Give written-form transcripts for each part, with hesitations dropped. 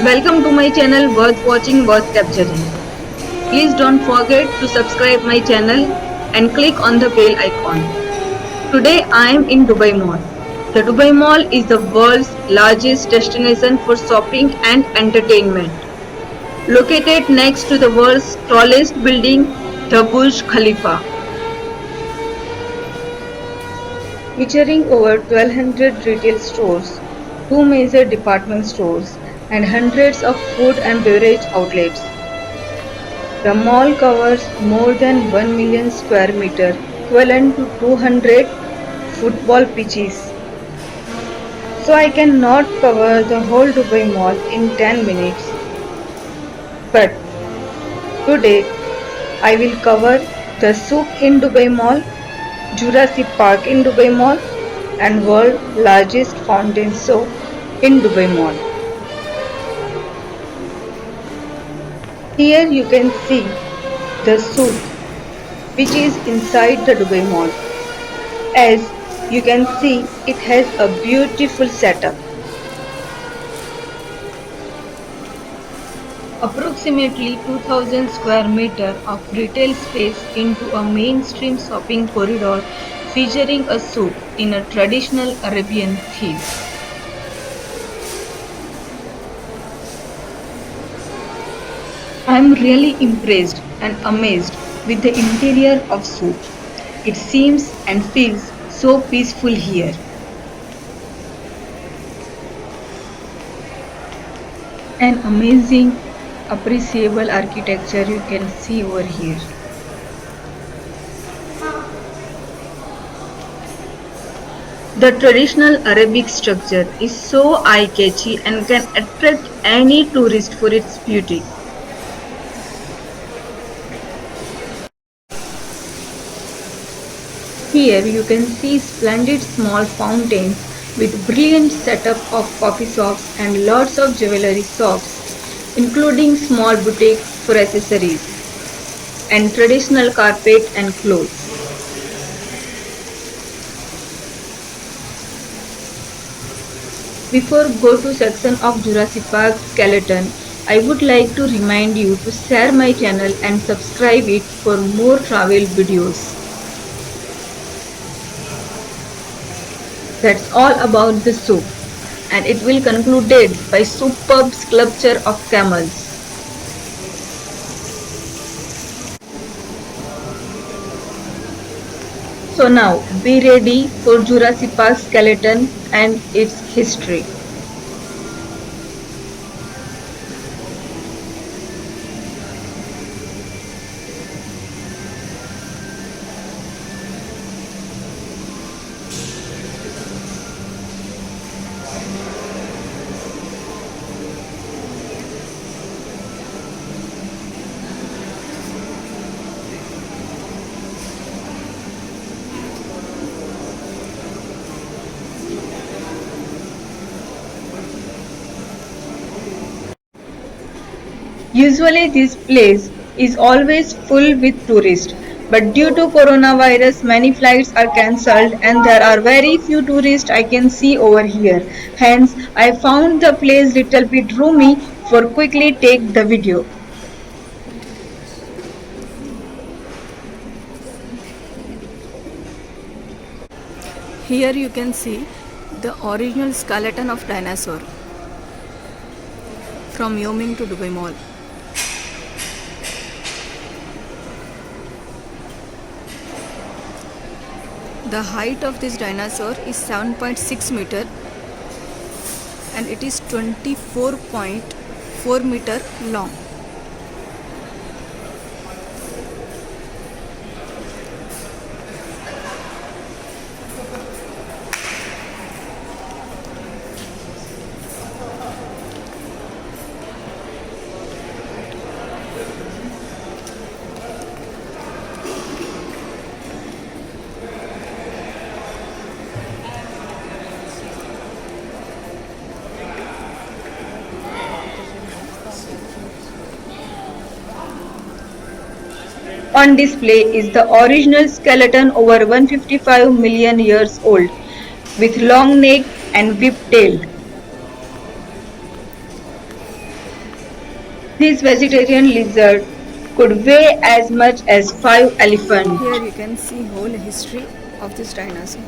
Welcome to my channel Worth Watching, Worth Capturing. Please don't forget to subscribe my channel and click on the bell icon. Today I am in Dubai Mall. The Dubai Mall is the world's largest destination for shopping and entertainment. Located next to the world's tallest building, the Burj Khalifa. Featuring over 1,200 retail stores, two major department stores, and hundreds of food and beverage outlets. The mall covers more than 1 million square meter, equivalent to 200 football pitches. So I cannot cover the whole Dubai Mall in 10 minutes. But today I will cover the Souk in Dubai Mall, Jurassic Park in Dubai Mall, and world largest fountain show in Dubai Mall. Here you can see the Souk, which is inside the Dubai Mall. As you can see, it has a beautiful setup. Approximately 2000 square meter of retail space into a mainstream shopping corridor featuring a souk in a traditional Arabian theme. I am really impressed and amazed with the interior of souk. It seems and feels so peaceful here. An amazing, appreciable architecture you can see over here. The traditional Arabic structure is so eye-catchy and can attract any tourist for its beauty. Here you can see splendid small fountains with brilliant setup of coffee shops and lots of jewelry shops, including small boutique for accessories and traditional carpet and clothes. Before go to section of Jurassic Park skeleton, I would like to remind you to share my channel and subscribe it for more travel videos. That's all about the souk, and it will concluded by superb sculpture of camels. So now be ready for Jurassic Park skeleton and its history. Usually this place is always full with tourists, but due to coronavirus many flights are cancelled and there are very few tourists I can see over here. Hence I found the place little bit roomy for quickly take the video. Here you can see the original skeleton of dinosaur from Yoming to Dubai Mall. The height of this dinosaur is 7.6 meter and it is 24.4 meter long. On display is the original skeleton over 155 million years old with long neck and whip tail. This vegetarian lizard could weigh as much as 5 elephants. Here you can see whole history of this dinosaur.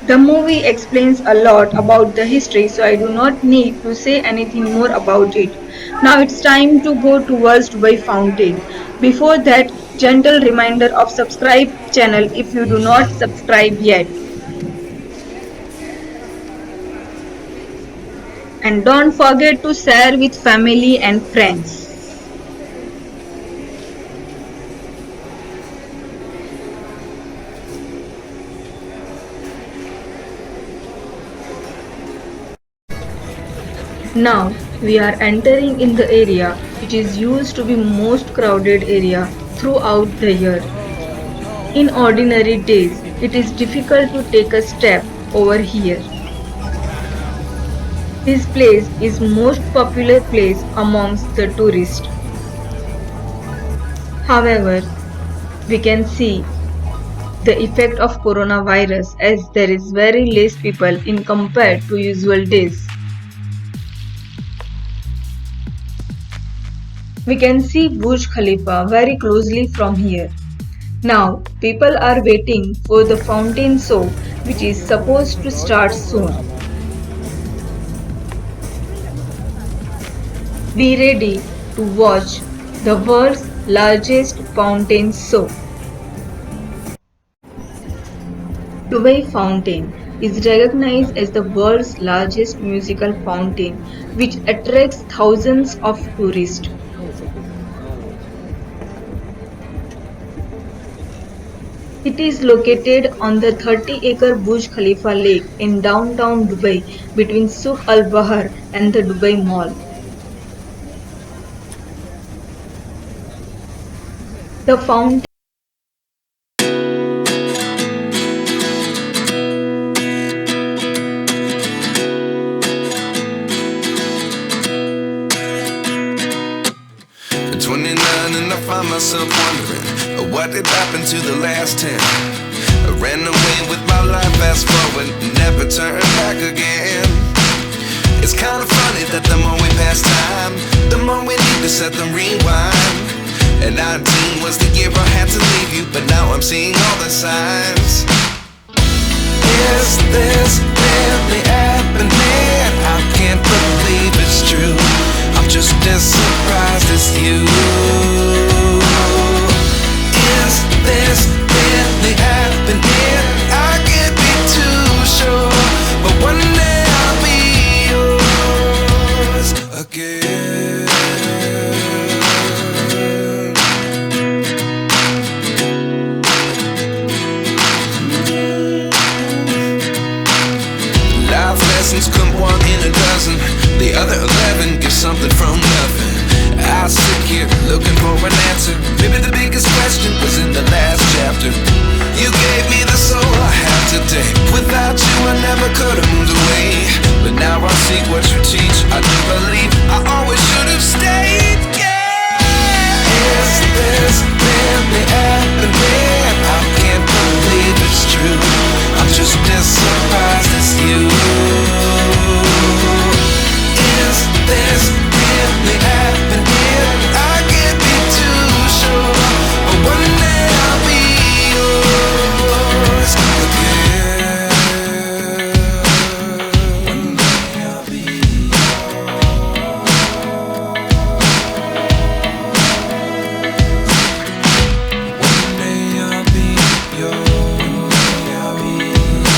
The movie explains a lot about the history, so I do not need to say anything more about it. Now it's time to go towards Dubai Fountain. Before that, gentle reminder of subscribe channel if you do not subscribe yet. And don't forget to share with family and friends. Now we are entering in the area which is used to be most crowded area throughout the year. In ordinary days, it is difficult to take a step over here. This place is most popular place amongst the tourists. However, we can see the effect of coronavirus as there is very less people in compared to usual days. We can see Burj Khalifa very closely from here. Now, people are waiting for the fountain show which is supposed to start soon. Be ready to watch the world's largest fountain show. Dubai Fountain is recognized as the world's largest musical fountain which attracts thousands of tourists. It is located on the 30-acre Burj Khalifa Lake in downtown Dubai between Souq Al Bahr and the Dubai Mall. The fountain myself wondering, what did happen to the last 10? I ran away with my life, fast forward, never turn back again. It's kind of funny that the more we pass time, the more we need to set them rewind. And 19 was the year I had to leave you, but now I'm seeing all the signs. Is this really happening? I can't believe it's true. I'm just as surprised as you. Is this really happening? I can't be too sure, but one day I'll be yours again. Life lessons come one in a dozen. The other 11 get something from nothing. I sit here looking for an answer. Maybe the biggest question was in the last chapter. You gave me the soul I have today. Without you I never could have moved away. But now I see what you teach. I do believe I always should have stayed. Yeah. Is this really happening? I can't believe it's true. I'm just as surprised as you. Is this really happening? I can't be too sure, but one day I'll be yours again. One day I'll be One day I'll be yours. I'll be yours.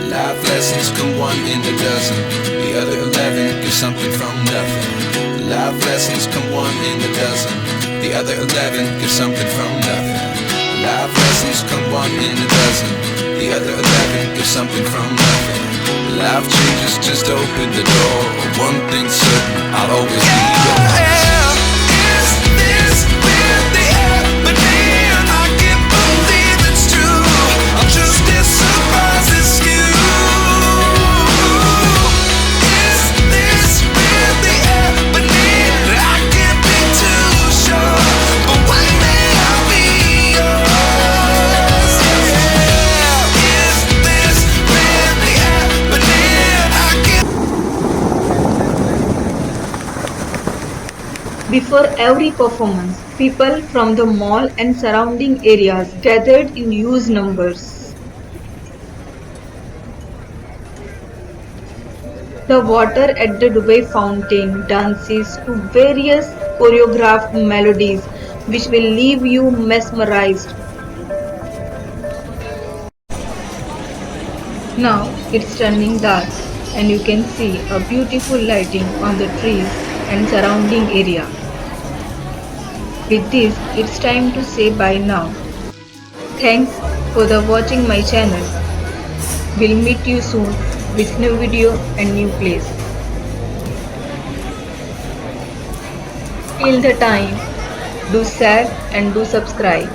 Life lessons come one in a dozen. The other 11 give something from nothing. Life lessons come one in a dozen. The other 11 give something from nothing. Life lessons come one in a dozen. The other 11 give something from nothing. Life changes, just open the door. One thing's certain, I'll always be yours. Is this really happening? I can't believe it's true. I'm just as surprised as you. Is this really happening? I can't be too sure, but one day I'll be yours. Yeah. Is this really happening? I can't. Before every performance, people from the mall and surrounding areas gathered in huge numbers. The water at the Dubai fountain dances to various choreographed melodies which will leave you mesmerized. Now it's turning dark and you can see a beautiful lighting on the trees and surrounding area. With this, it's time to say bye now. Thanks for watching my channel. We'll meet you soon with new video and new place. Till the time, do share and do subscribe.